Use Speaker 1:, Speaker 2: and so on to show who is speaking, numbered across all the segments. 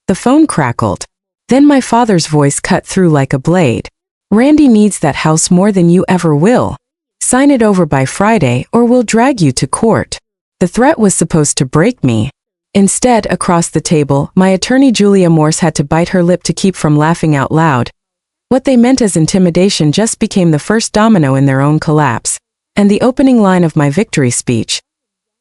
Speaker 1: The phone crackled. Then my father's voice cut through like a blade. Randy needs that house more than you ever will. Sign it over by Friday or we'll drag you to court. The threat was supposed to break me. Instead, across the table, my attorney Julia Morse had to bite her lip to keep from laughing out loud. What they meant as intimidation just became the first domino in their own collapse. And the opening line of my victory speech.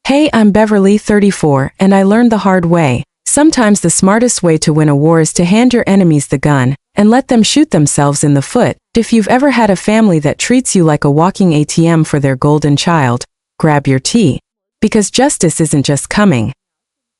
Speaker 1: Hey, I'm Beverly, 34, and I learned the hard way. Sometimes the smartest way to win a war is to hand your enemies the gun and let them shoot themselves in the foot. If you've ever had a family that treats you like a walking ATM for their golden child, grab your tea. Because justice isn't just coming.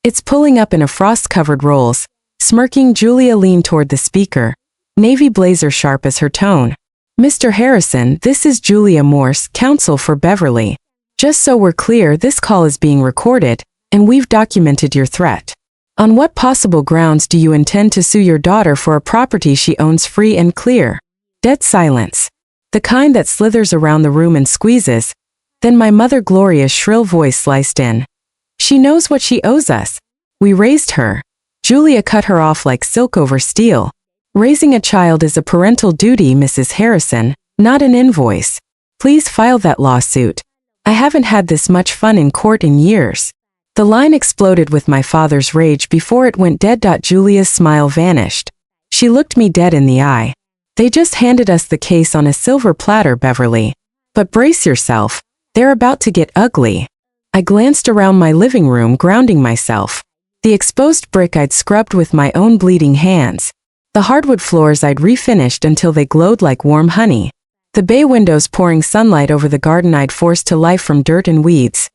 Speaker 1: It's pulling up in a frost-covered Rolls. Smirking, Julia leaned toward the speaker, navy blazer sharp as her tone. Mr. Harrison, this is Julia Morse, counsel for Beverly. Just so we're clear, this call is being recorded, and we've documented your threat. On what possible grounds do you intend to sue your daughter for a property she owns free and clear? Dead silence. The kind that slithers around the room and squeezes. Then my mother Gloria's shrill voice sliced in. She knows what she owes us. We raised her. Julia cut her off like silk over steel. Raising a child is a parental duty, Mrs. Harrison, not an invoice. Please file that lawsuit. I haven't had this much fun in court in years. The line exploded with my father's rage before it went dead. Julia's smile vanished. She looked me dead in the eye. They just handed us the case on a silver platter, Beverly. But brace yourself. They're about to get ugly. I glanced around my living room, grounding myself. The exposed brick I'd scrubbed with my own bleeding hands. The hardwood floors I'd refinished until they glowed like warm honey. The bay windows pouring sunlight over the garden I'd forced to life from dirt and weeds.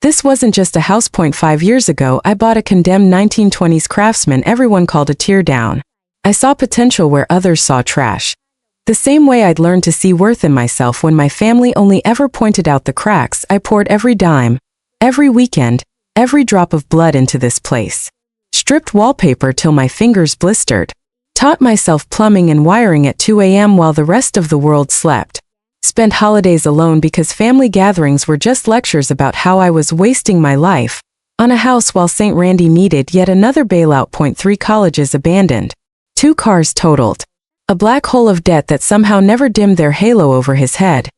Speaker 1: This wasn't just a house. 5 years ago, I bought a condemned 1920s Craftsman everyone called a teardown. I saw potential where others saw trash. The same way I'd learned to see worth in myself when my family only ever pointed out the cracks. I poured every dime, every weekend, every drop of blood into this place. Stripped wallpaper till my fingers blistered. Taught myself plumbing and wiring at 2 a.m. while the rest of the world slept. Spent holidays alone because family gatherings were just lectures about how I was wasting my life on a house while St. Randy needed yet another bailout. 3 colleges abandoned. 2 cars totaled. A black hole of debt that somehow never dimmed their halo over his head.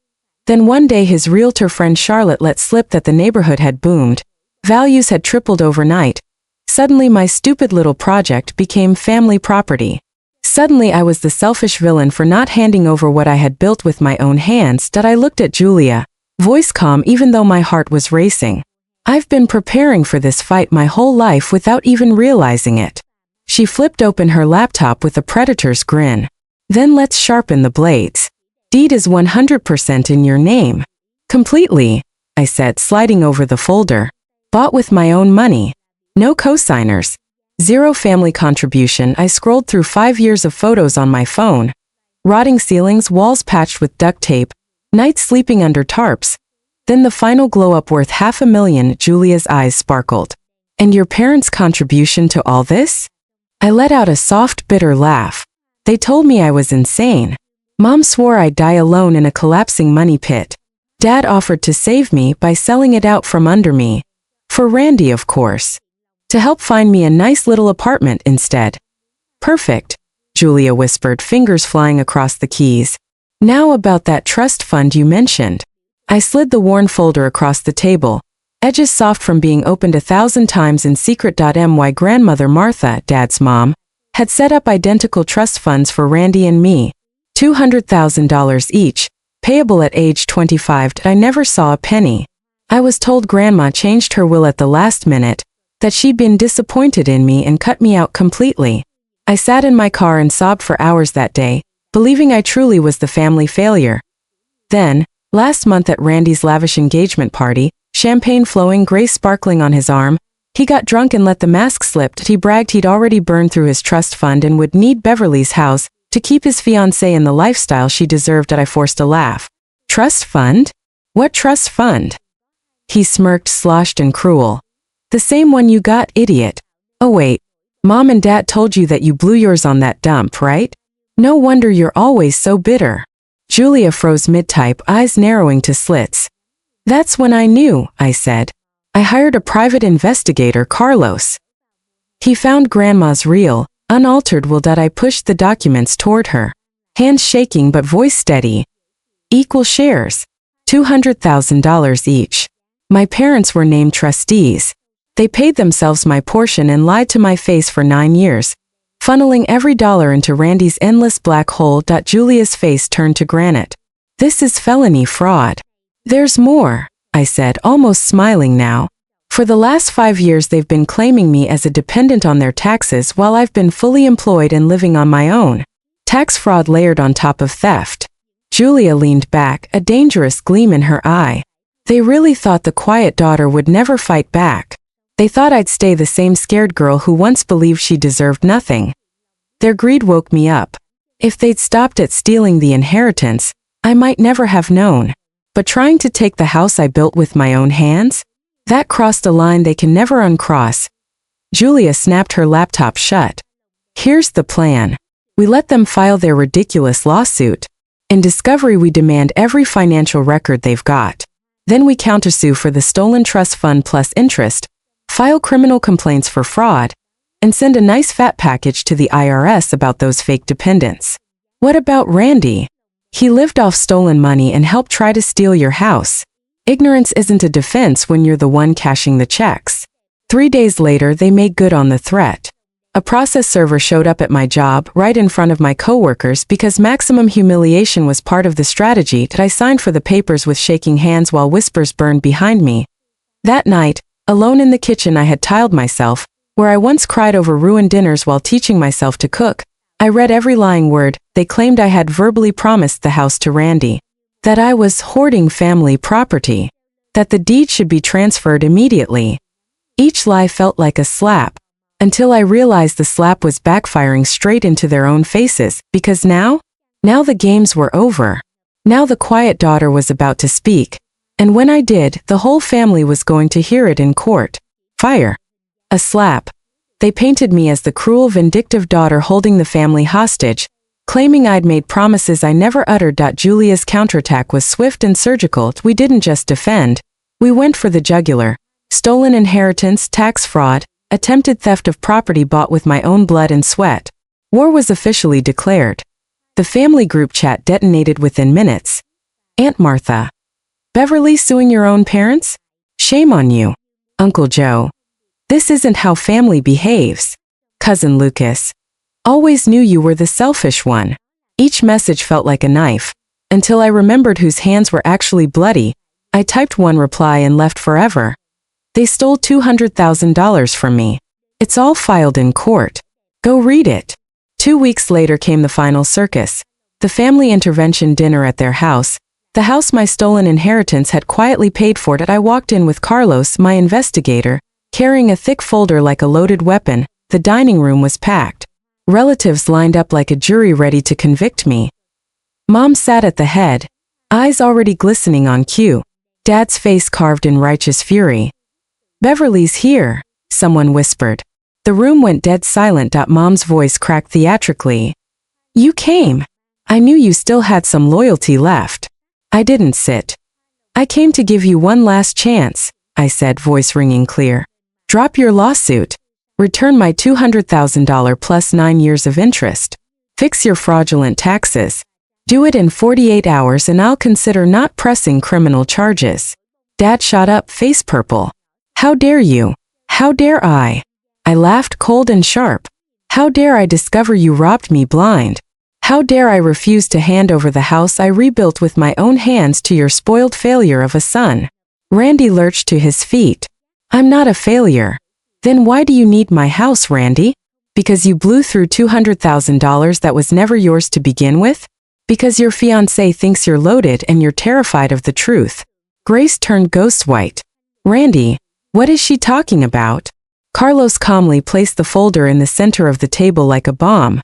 Speaker 1: Then one day his realtor friend Charlotte let slip that the neighborhood had boomed. Values had tripled overnight. Suddenly my stupid little project became family property. Suddenly I was the selfish villain for not handing over what I had built with my own hands. I looked at Julia, voice calm even though my heart was racing. I've been preparing for this fight my whole life without even realizing it. She flipped open her laptop with a predator's grin. Then let's sharpen the blades. Deed is 100% in your name. Completely, I said, sliding over the folder. Bought with my own money. No cosigners. 0 family contribution. I scrolled through 5 years of photos on my phone. Rotting ceilings, walls patched with duct tape, nights sleeping under tarps. Then the final glow-up worth $500,000. Julia's eyes sparkled. And your parents' contribution to all this? I let out a soft, bitter laugh. They told me I was insane. Mom swore I'd die alone in a collapsing money pit. Dad offered to save me by selling it out from under me. For Randy, of course. To help find me a nice little apartment instead. Perfect, Julia whispered, fingers flying across the keys. Now about that trust fund you mentioned. I slid the worn folder across the table, edges soft from being opened 1,000 times in secret. My grandmother Martha, Dad's mom, had set up identical trust funds for Randy and me. $200,000 each, payable at age 25. I never saw a penny. I was told Grandma changed her will at the last minute, that she'd been disappointed in me and cut me out completely. I sat in my car and sobbed for hours that day, believing I truly was the family failure. Then, last month at Randy's lavish engagement party, champagne flowing, grace sparkling on his arm, he got drunk and let the mask slip. He bragged he'd already burned through his trust fund and would need Beverly's house to keep his fiancée in the lifestyle she deserved. I forced a laugh. Trust fund? What trust fund? He smirked, sloshed and cruel. The same one you got, idiot. Oh wait, Mom and Dad told you that you blew yours on that dump, right? No wonder you're always so bitter. Julia froze mid-type, eyes narrowing to slits. That's when I knew, I said. I hired a private investigator, Carlos. He found Grandma's real, unaltered will that I pushed the documents toward her. Hands shaking but voice steady. Equal shares. $200,000 each. My parents were named trustees. They paid themselves my portion and lied to my face for 9 years, funneling every dollar into Randy's endless black hole. Julia's face turned to granite. This is felony fraud. There's more, I said, almost smiling now. For the last 5 years they've been claiming me as a dependent on their taxes while I've been fully employed and living on my own. Tax fraud layered on top of theft. Julia leaned back, a dangerous gleam in her eye. They really thought the quiet daughter would never fight back. They thought I'd stay the same scared girl who once believed she deserved nothing. Their greed woke me up. If they'd stopped at stealing the inheritance, I might never have known. But trying to take the house I built with my own hands? That crossed a line they can never uncross. Julia snapped her laptop shut. Here's the plan. We let them file their ridiculous lawsuit. In discovery we demand every financial record they've got. Then we countersue for the stolen trust fund plus interest, file criminal complaints for fraud, and send a nice fat package to the IRS about those fake dependents. What about Randy? He lived off stolen money and helped try to steal your house. Ignorance isn't a defense when you're the one cashing the checks. 3 days later they made good on the threat. A process server showed up at my job right in front of my coworkers because maximum humiliation was part of the strategy that I signed for the papers with shaking hands while whispers burned behind me. That night, alone in the kitchen I had tiled myself, where I once cried over ruined dinners while teaching myself to cook, I read every lying word. They claimed I had verbally promised the house to Randy, that I was hoarding family property, that the deed should be transferred immediately. Each lie felt like a slap, until I realized the slap was backfiring straight into their own faces, because now the games were over. Now the quiet daughter was about to speak, and when I did, the whole family was going to hear it in court. Fire. A slap. They painted me as the cruel, vindictive daughter holding the family hostage, claiming I'd made promises I never uttered. Julia's counterattack was swift and surgical. We didn't just defend. We went for the jugular. Stolen inheritance, tax fraud, attempted theft of property bought with my own blood and sweat. War was officially declared. The family group chat detonated within minutes. Aunt Martha. Beverly suing your own parents? Shame on you. Uncle Joe. This isn't how family behaves. Cousin Lucas. Always knew you were the selfish one. Each message felt like a knife. Until I remembered whose hands were actually bloody, I typed one reply and left forever. They stole $200,000 from me. It's all filed in court. Go read it. 2 weeks later came the final circus. The family intervention dinner at their house. The house my stolen inheritance had quietly paid for. I walked in with Carlos, my investigator, carrying a thick folder like a loaded weapon. The dining room was packed. Relatives lined up like a jury ready to convict me. Mom sat at the head, eyes already glistening on cue. Dad's face carved in righteous fury. Beverly's here, someone whispered. The room went dead silent. Mom's voice cracked theatrically. You came. I knew you still had some loyalty left. I didn't sit. I came to give you one last chance, I said, voice ringing clear. Drop your lawsuit. Return my $200,000 plus 9 years of interest. Fix your fraudulent taxes. Do it in 48 hours and I'll consider not pressing criminal charges. Dad shot up, face purple. How dare you? How dare I? I laughed cold and sharp. How dare I discover you robbed me blind? How dare I refuse to hand over the house I rebuilt with my own hands to your spoiled failure of a son? Randy lurched to his feet. I'm not a failure. Then why do you need my house, Randy? Because you blew through $200,000 that was never yours to begin with? Because your fiancé thinks you're loaded and you're terrified of the truth. Grace turned ghost white. Randy, what is she talking about? Carlos calmly placed the folder in the center of the table like a bomb.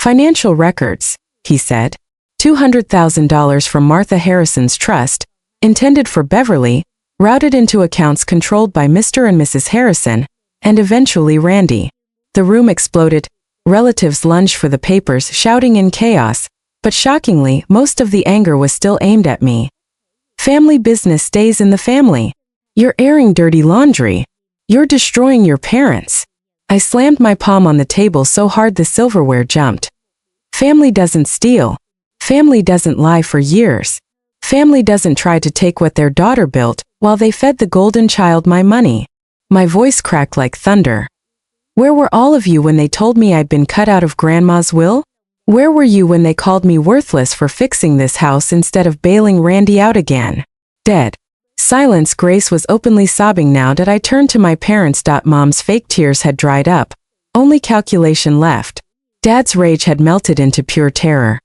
Speaker 1: Financial records, he said. $200,000 from Martha Harrison's trust, intended for Beverly, routed into accounts controlled by Mr. and Mrs. Harrison, and eventually Randy. The room exploded. Relatives lunged for the papers, shouting in chaos, but shockingly, most of the anger was still aimed at me. Family business stays in the family. You're airing dirty laundry. You're destroying your parents. I slammed my palm on the table so hard the silverware jumped. Family doesn't steal. Family doesn't lie for years. Family doesn't try to take what their daughter built while they fed the golden child my money. My voice cracked like thunder. Where were all of you when they told me I'd been cut out of Grandma's will? Where were you when they called me worthless for fixing this house instead of bailing Randy out again? Dead. Silence. Grace was openly sobbing now that I turned to my parents. Mom's fake tears had dried up. Only calculation left. Dad's rage had melted into pure terror.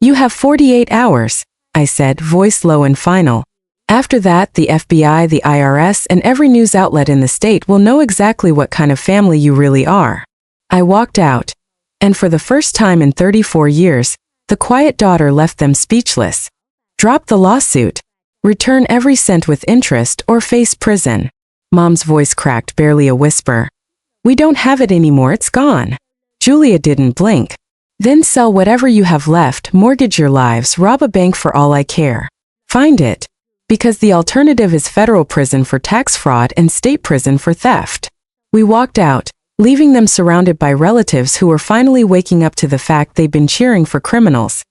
Speaker 1: You have 48 hours, I said, voice low and final. After that, the FBI, the IRS, and every news outlet in the state will know exactly what kind of family you really are. I walked out. And for the first time in 34 years, the quiet daughter left them speechless. Drop the lawsuit. Return every cent with interest or face prison. Mom's voice cracked, barely a whisper. We don't have it anymore, it's gone. Julia didn't blink. Then sell whatever you have left, mortgage your lives, rob a bank for all I care. Find it. Because the alternative is federal prison for tax fraud and state prison for theft. We walked out, leaving them surrounded by relatives who were finally waking up to the fact they'd been cheering for criminals.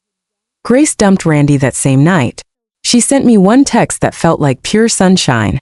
Speaker 1: Grace dumped Randy that same night. She sent me one text that felt like pure sunshine.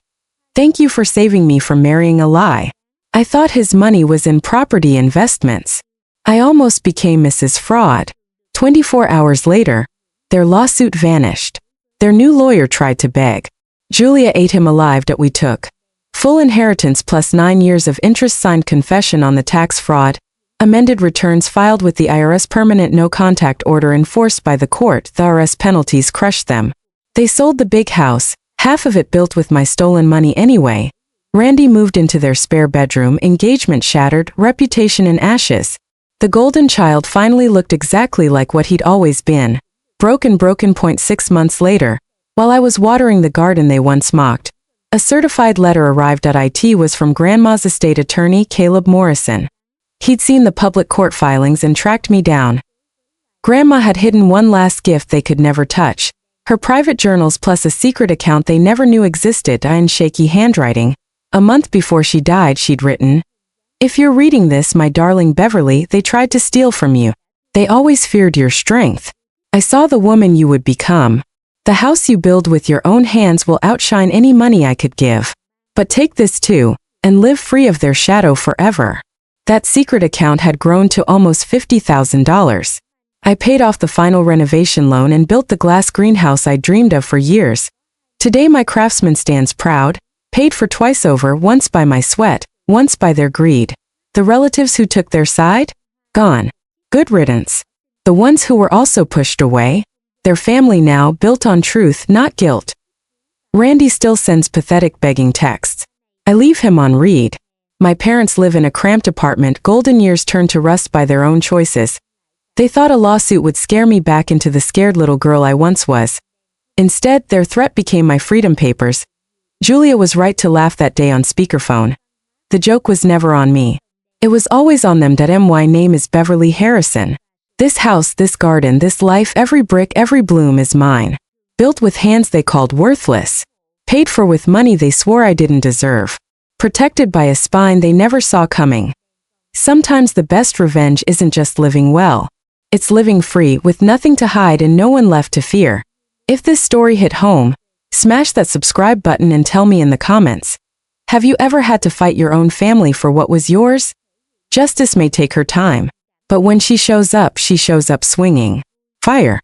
Speaker 1: Thank you for saving me from marrying a lie. I thought his money was in property investments. I almost became Mrs. Fraud. 24 hours later, their lawsuit vanished. Their new lawyer tried to beg. Julia ate him alive that we took. Full inheritance plus 9 years of interest, signed confession on the tax fraud, amended returns filed with the IRS, permanent no-contact order enforced by the court. The IRS penalties crushed them. They sold the big house, half of it built with my stolen money anyway. Randy moved into their spare bedroom, engagement shattered, reputation in ashes. The golden child finally looked exactly like what he'd always been. Broken. 6 months later, while I was watering the garden they once mocked, a certified letter arrived. It was from Grandma's estate attorney, Caleb Morrison. He'd seen the public court filings and tracked me down. Grandma had hidden one last gift they could never touch. Her private journals plus a secret account they never knew existed. In shaky handwriting, a month before she died, she'd written, "If you're reading this, my darling Beverly, they tried to steal from you. They always feared your strength. I saw the woman you would become. The house you build with your own hands will outshine any money I could give. But take this too, and live free of their shadow forever." That secret account had grown to almost $50,000. I paid off the final renovation loan and built the glass greenhouse I dreamed of for years. Today my craftsman stands proud, paid for twice over, once by my sweat, once by their greed. The relatives who took their side? Gone. Good riddance. The ones who were also pushed away? Their family now built on truth, not guilt. Randy still sends pathetic begging texts. I leave him on read. My parents live in a cramped apartment. Golden years turned to rust by their own choices. They thought a lawsuit would scare me back into the scared little girl I once was. Instead, their threat became my freedom papers. Julia was right to laugh that day on speakerphone. The joke was never on me. It was always on them. My name is Beverly Harrison. This house, this garden, this life, every brick, every bloom is mine. Built with hands they called worthless. Paid for with money they swore I didn't deserve. Protected by a spine they never saw coming. Sometimes the best revenge isn't just living well. It's living free, with nothing to hide and no one left to fear. If this story hit home, smash that subscribe button and tell me in the comments. Have you ever had to fight your own family for what was yours? Justice may take her time. But when she shows up swinging. Fire.